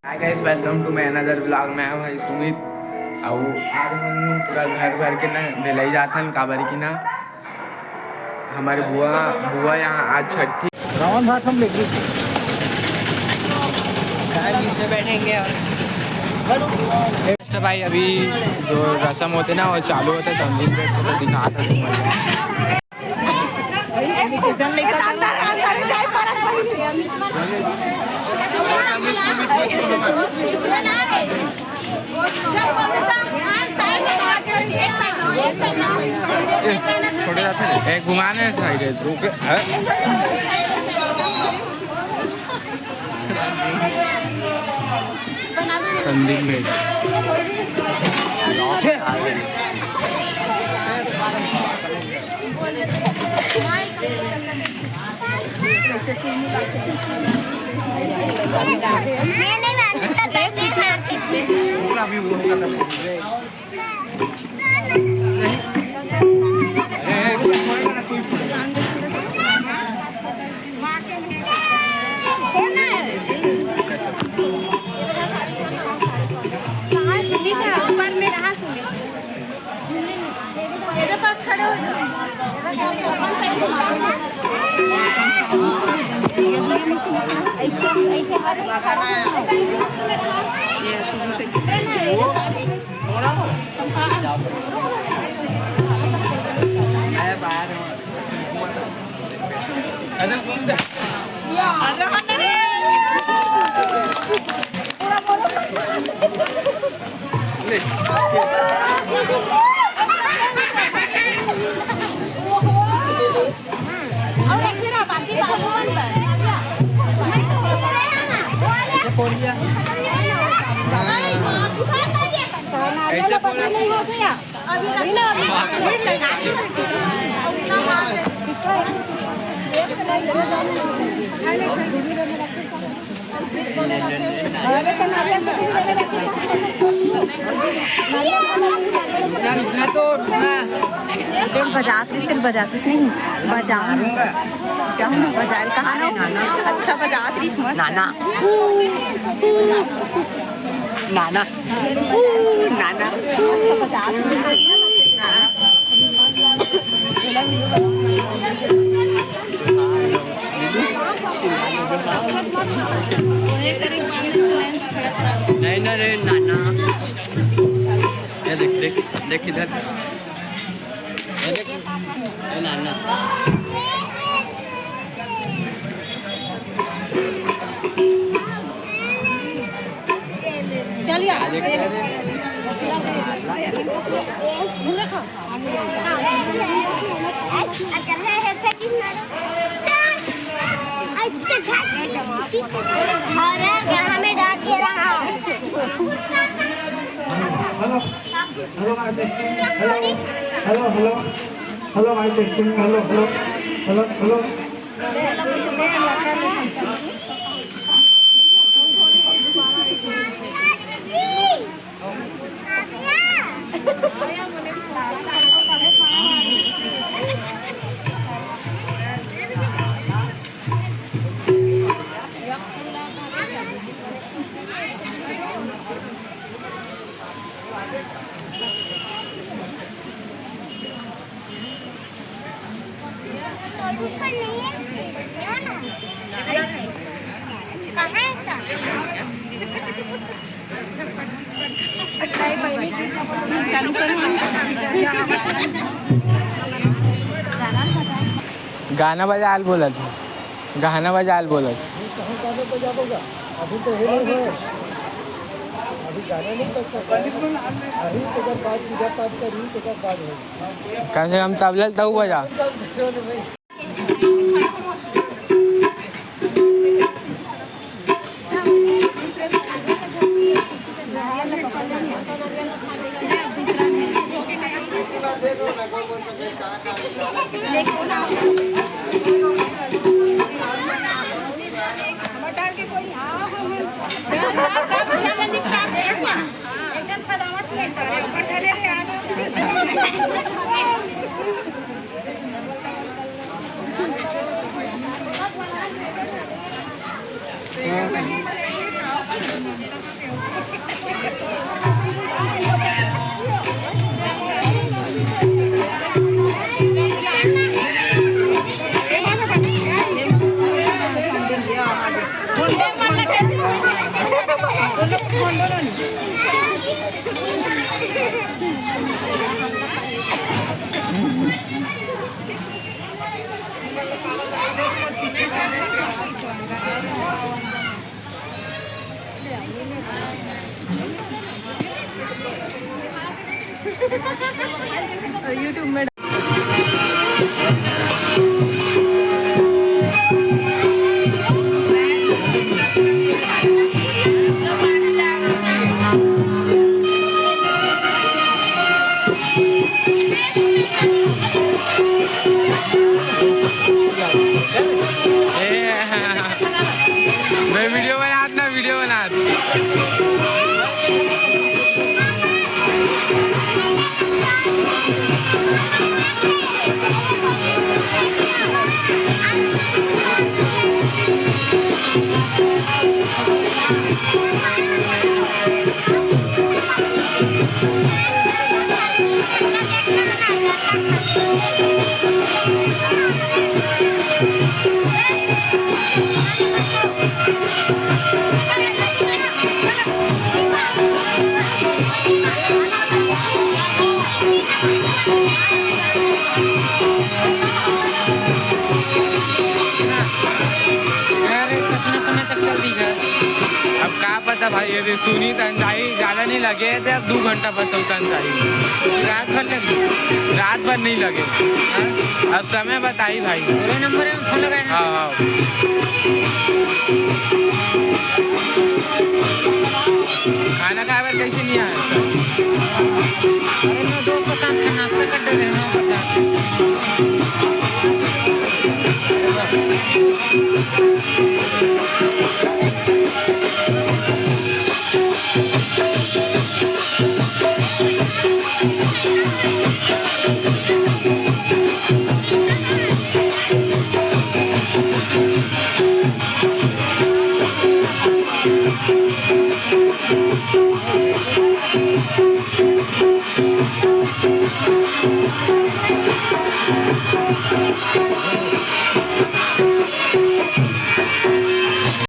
High guys, welcome to my another vlog. मैं भाई सुमित और आज हम पूरा घर भर के ना ढलाई जाता है काबर की ना हमारे बुआ यहाँ आज छठी रावण घाट हम लेके बैठेंगे और भाई अभी जो रस्म होते ना वो चालू होते समझिंग बैठ तो दिखा छोटे जाते एक घुमाने संदीप में खड़े हो ऐसे नहीं हो गया अभी बजाते नहीं बजा कहा ना अच्छा बजाती नाना नाना नाना नहीं ना रे नाना ये देख देख देख इधर नाना चलिए हेलो माइक टेस्टिंग हेलो चालू करो गाना बजा बोला था गाना बजा बोला अभी तो अभी गाना नहीं कर सकता कम से कम तबला तो बजा यूट्यूब में मैं वीडियो बना ना वीडियो बना कितने समय तक चल रही घर? अब क्या पता भाई, ये सुनी तंजाई ज़्यादा नहीं लगे थे, अब 2 घंटा बस तंजाई रात भर लगी? रात भर नहीं लगे। हाँ? अब समय बताई भाई। पूरे नंबर में फोन लगाए ना? हाँ हाँ खाना खाए बार कैसे नहीं आया? अरे मैं दोस्त के साथ नाश्ता कर दे रहे हैं